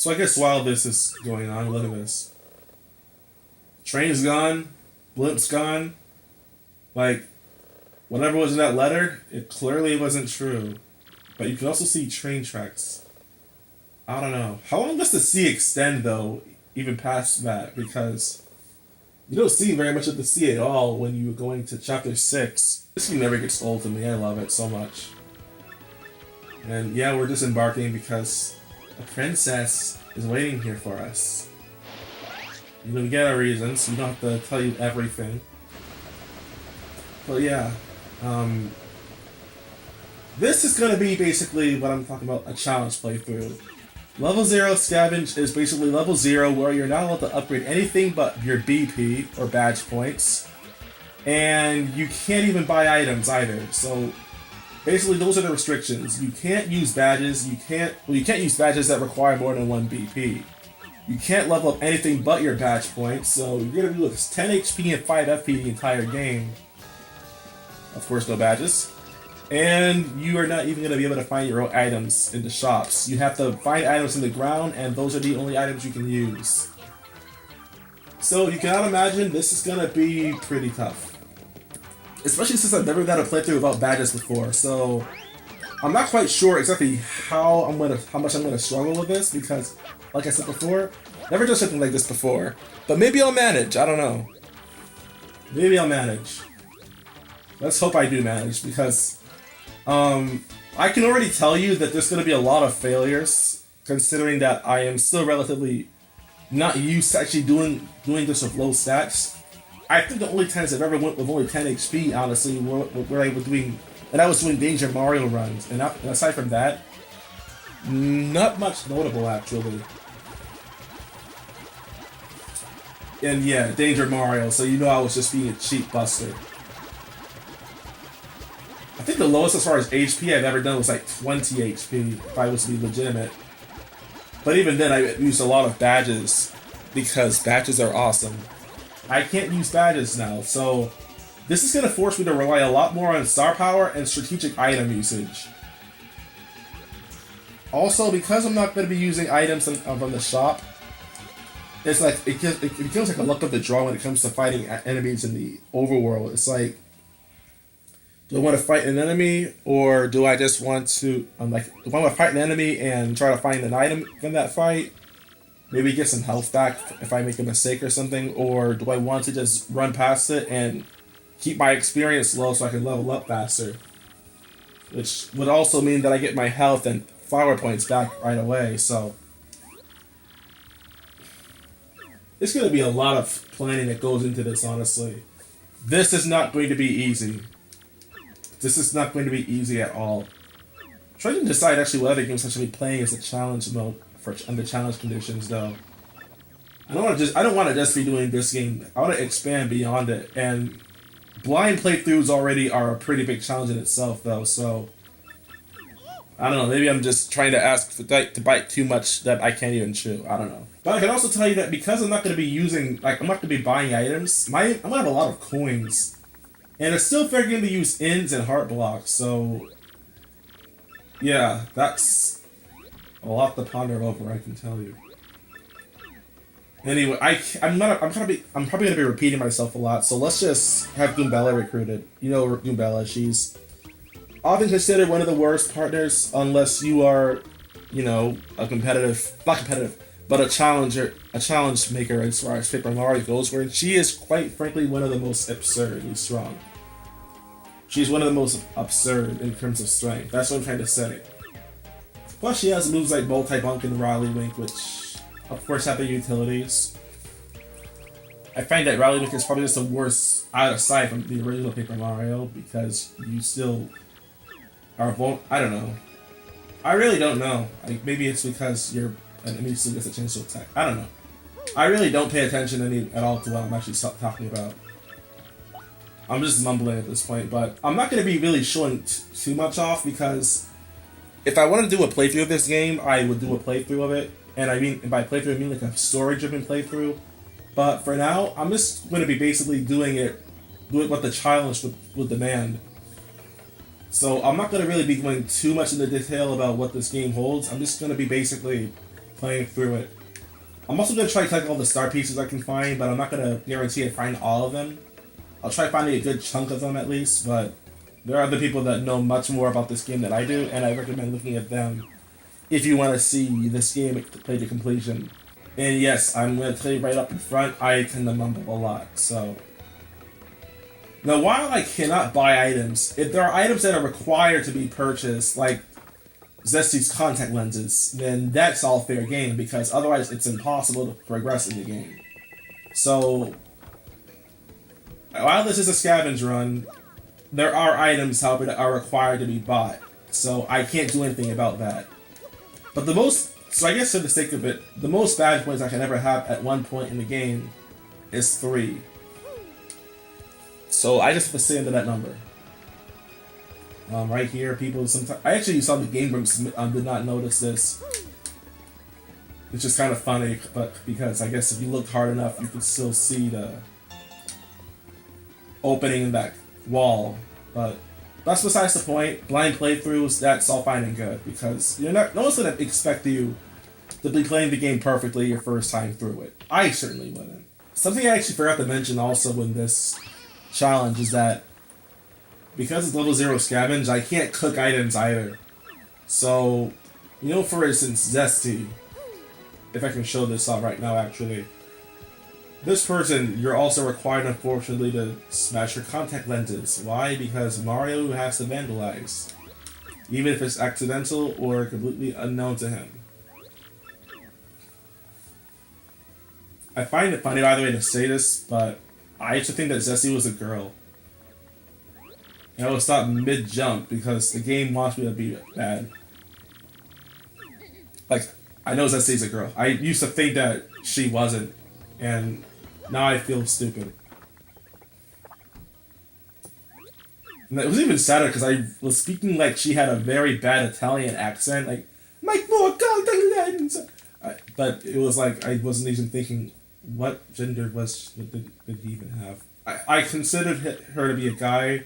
So I guess while this is going on, look at this. Train's gone, blimp's gone. Like, whatever was in that letter, it clearly wasn't true. But you can also see train tracks. I don't know. How long does the sea extend, though, even past that? Because you don't see very much of the sea at all when you're going to chapter 6. This game never gets old to me. I love it so much. And yeah, we're disembarking because a princess is waiting here for us. You know, we get our reasons. We don't have to tell you everything. But yeah, this is going to be basically what I'm talking about, a challenge playthrough. Level Zero Scavenge is basically level 0 where you're not allowed to upgrade anything but your BP, or badge points. And you can't even buy items either. So basically those are the restrictions. You can't use badges, you can't use badges that require more than 1 BP. You can't level up anything but your badge points, so you're going to be with 10 HP and 5 FP the entire game. Of course, no badges. And you are not even going to be able to find your own items in the shops. You have to find items in the ground, and those are the only items you can use. So you cannot imagine this is going to be pretty tough. Especially since I've never done a playthrough without badges before, so I'm not quite sure exactly how much I'm gonna struggle with this because, like I said before, never done something like this before. But maybe I'll manage. I don't know. Maybe I'll manage. Let's hope I do manage because I can already tell you that there's gonna be a lot of failures, considering that I am still relatively not used to actually doing this with low stats. I think the only times I've ever went with only 10 HP, honestly, where I was doing, and I was doing Danger Mario runs, and aside from that, not much notable actually. And yeah, Danger Mario, so you know I was just being a cheap buster. I think the lowest as far as HP I've ever done was like 20 HP, if I was to be legitimate. But even then, I used a lot of badges, because badges are awesome. I can't use badges now, so this is going to force me to rely a lot more on star power and strategic item usage. Also, because I'm not going to be using items from the shop, it's like it becomes like a luck of the draw when it comes to fighting enemies in the overworld. It's like, do I want to fight an enemy, or do I just want to do I want to fight an enemy and try to find an item from that fight? Maybe get some health back if I make a mistake or something, or do I want to just run past it and keep my experience low so I can level up faster? Which would also mean that I get my health and flower points back right away, so it's going to be a lot of planning that goes into this, honestly. This is not going to be easy. This is not going to be easy at all. I'm trying to decide actually what other games I should be playing as a challenge mode under challenge conditions, though. I don't want to just be doing this game. I want to expand beyond it, and blind playthroughs already are a pretty big challenge in itself, though. So I don't know. Maybe I'm just trying to ask to bite too much that I can't even chew. I don't know. But I can also tell you that because I'm not going to be I'm not going to be buying items. I'm going to have a lot of coins, and it's still fair game to use ins and heart blocks. So yeah, that's a lot to ponder over, I can tell you. Anyway, I'm probably gonna be repeating myself a lot, so let's just have Goombella recruited. You know Goombella, she's often considered one of the worst partners unless you are, not competitive, but a challenge maker as far as Paper Mario goes, where she is quite frankly one of the most absurdly strong. She's one of the most absurd in terms of strength. That's what I'm trying to say. Plus, she has moves like Multi-Bunk and Rally Wink, which, of course, have their utilities. I find that Rally Wink is probably just the worst aside from the original Paper Mario, because you still are I don't know. I really don't know. Maybe it's because your enemy still gets a chance to attack. I don't know. I really don't pay attention at all to what I'm actually talking about. I'm just mumbling at this point, but I'm not going to be really showing too much off, because if I want to do a playthrough of this game, I would do a playthrough of it. And I mean, by playthrough, I mean like a story-driven playthrough. But for now, I'm just going to be basically doing what the challenge would demand. So I'm not going to really be going too much into detail about what this game holds. I'm just going to be basically playing through it. I'm also going to try to collect all the star pieces I can find, but I'm not going to guarantee I find all of them. I'll try finding a good chunk of them at least, but there are other people that know much more about this game than I do, and I recommend looking at them if you want to see this game play to completion. And yes, I'm going to tell you right up in front, I tend to mumble a lot, so... Now, while I cannot buy items, if there are items that are required to be purchased, like Zesty's contact lenses, then that's all fair game, because otherwise it's impossible to progress in the game. So, while this is a scavenge run, there are items, however, that are required to be bought, so I can't do anything about that. But so I guess for the sake of it, the most badge points I can ever have at one point in the game is 3. So I just have to stay under that number. Right here, people sometimes... I actually saw the game rooms did not notice this. It's just kind of funny, but because I guess if you looked hard enough, you could still see the opening in that wall. But that's besides the point. Blind playthroughs, that's all fine and good, because no one's gonna expect you to be playing the game perfectly your first time through it. I certainly wouldn't. Something I actually forgot to mention also in this challenge is that because it's Level Zero Scavenge, I can't cook items either. So, for instance, Zesty, if I can show this off right now actually, this person, you're also required unfortunately to smash your contact lenses. Why? Because Mario has to vandalize, even if it's accidental or completely unknown to him. I find it funny, by the way, to say this, but I used to think that Zesty was a girl. And I would stop mid-jump because the game wants me to be bad. Like, I know Zesty's a girl. I used to think that she wasn't, and now I feel stupid. And it was even sadder because I was speaking like she had a very bad Italian accent, like, "Make more contact lens!" But it was like, I wasn't even thinking, what gender did he even have? I considered her to be a guy,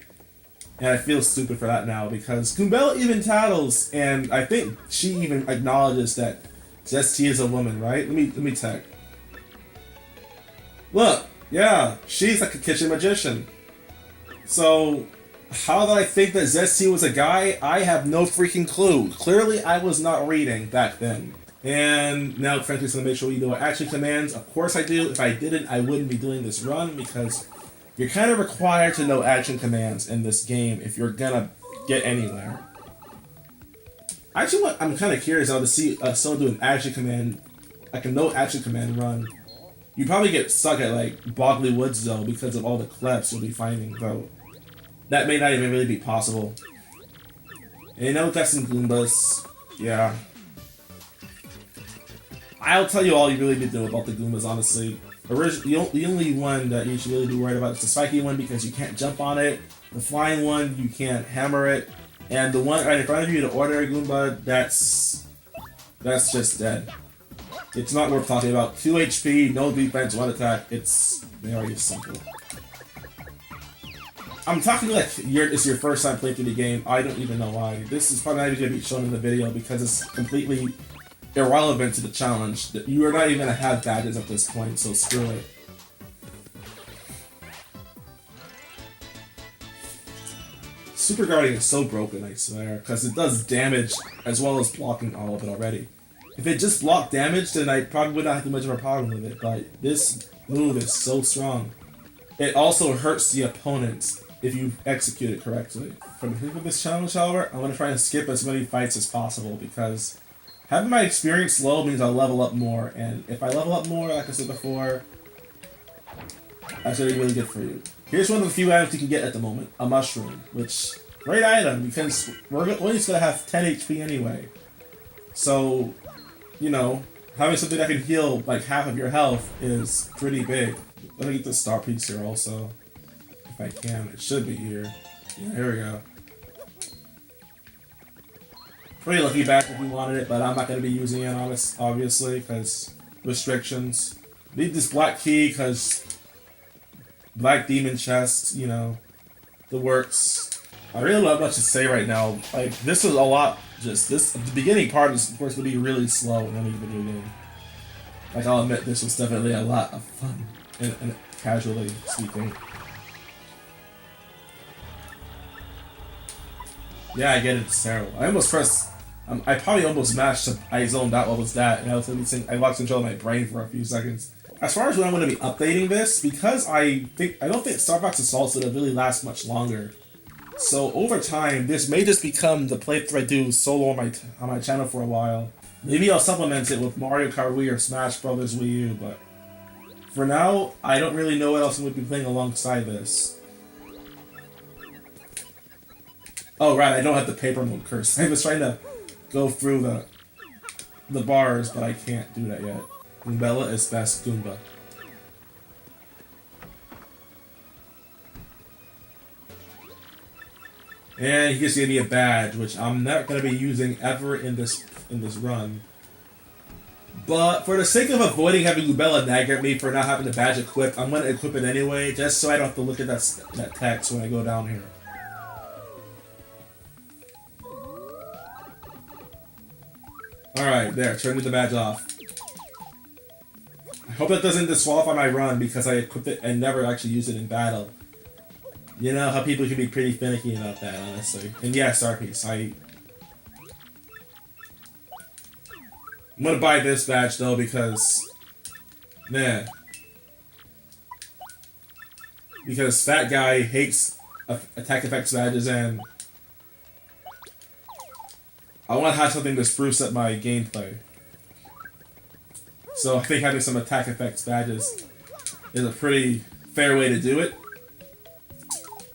and I feel stupid for that now, because Goombella even tattles, and I think she even acknowledges that Zesty is a woman, right? Let me check. Look, yeah, she's like a kitchen magician. So, how did I think that Zesty was a guy? I have no freaking clue. Clearly, I was not reading back then. And now, frankly, just gonna make sure you know action commands. Of course I do. If I didn't, I wouldn't be doing this run, because you're kind of required to know action commands in this game if you're gonna get anywhere. Actually, I'm kind of curious now to see someone do an action command, like a no action command run. You probably get stuck at like Boggly Woods though because of all the clefts you'll be finding, though. That may not even really be possible. And now we've got some Goombas. Yeah. I'll tell you all you really need to know about the Goombas, honestly. The only one that you should really be worried about is the spiky one, because you can't jump on it. The flying one, you can't hammer it. And the one right in front of you, the ordinary Goomba, that's just dead. It's not worth talking about. 2 HP, no defense, 1 attack. It's very simple. I'm talking like it's your first time playing through the game. I don't even know why. This is probably not even going to be shown in the video because it's completely irrelevant to the challenge. You are not even going to have badges at this point, so screw it. Super Guarding is so broken, I swear, because it does damage as well as blocking all of it already. If it just blocked damage, then I probably would not have too much of a problem with it, but this move is so strong. It also hurts the opponents if you execute it correctly. For the sake of this challenge, however, I'm going to try and skip as many fights as possible, because having my experience low means I'll level up more, and if I level up more, like I said before, that's going to be really good for you. Here's one of the few items you can get at the moment, a mushroom, which, great item, because we're only just going to have 10 HP anyway. So, you know, having something that can heal like half of your health is pretty big. Let me get the star piece here also, if I can. It should be here. Yeah, here we go. Pretty lucky back if we wanted it, but I'm not going to be using it on this, obviously, because restrictions. Need this black key, because black demon chest, you know, the works. I really don't have much to say right now. Like, this is a lot Just this, the beginning part is, of course, going to be really slow in any video game. Like, I'll admit, this was definitely a lot of fun, and casually speaking. Yeah, I get it, it's terrible. I almost pressed, I probably almost mashed, I zoned out what was that, and I lost control of my brain for a few seconds. As far as when I'm going to be updating this, because I don't think Starbucks Assault's going to really last much longer. So over time, this may just become the playthrough I do solo on my channel for a while. Maybe I'll supplement it with Mario Kart Wii or Smash Brothers Wii U, but for now, I don't really know what else I'm going to be playing alongside this. Oh right, I don't have the paper mode curse. I was trying to go through the bars, but I can't do that yet. Goombella is best Goomba. And he just gave me a badge, which I'm not going to be using ever in this run. But for the sake of avoiding having Goombella nag at me for not having the badge equipped, I'm going to equip it anyway, just so I don't have to look at that text when I go down here. Alright, there, turning the badge off. I hope that doesn't disqualify my run because I equipped it and never actually used it in battle. You know how people can be pretty finicky about that, honestly. And yeah, Starpiece, I'm gonna buy this badge though because, man, because that guy hates attack effects badges, and I want to have something to spruce up my gameplay. So I think having some attack effects badges is a pretty fair way to do it.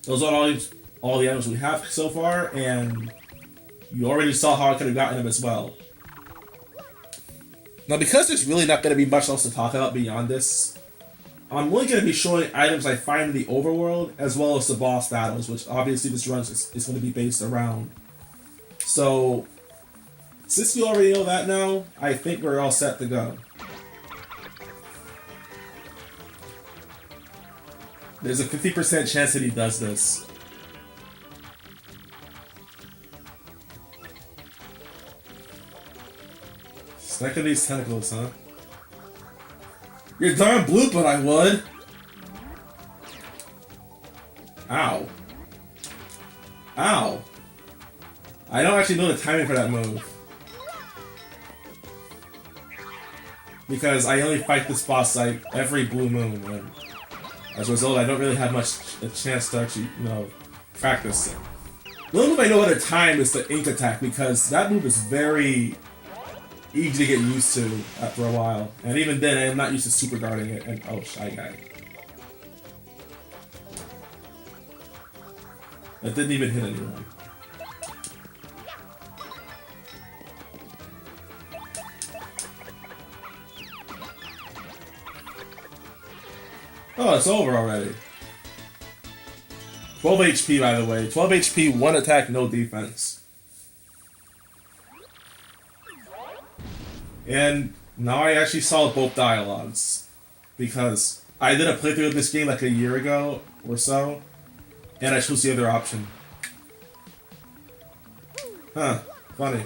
Those are all the items we have so far, and you already saw how I could have gotten them as well. Now, because there's really not going to be much else to talk about beyond this, I'm only going to be showing items I find in the overworld, as well as the boss battles, which obviously this run is going to be based around. So, since you already know that now, I think we're all set to go. There's a 50% chance that he does this. Snack of these tentacles, huh? You're darn blue, but I would. Ow. Ow. I don't actually know the timing for that move. Because I only fight this boss like every blue moon, and as a result, I don't really have much a chance to actually, practice it. The only move I know how to time is the ink attack, because that move is very easy to get used to after a while. And even then, I'm not used to super guarding it, and oh, Shy Guy. That didn't even hit anyone. Oh, it's over already. 12 HP, by the way. 12 HP, 1 attack, no defense. And now I actually saw both dialogues. Because I did a playthrough of this game like a year ago or so, and I chose the other option. Huh, funny.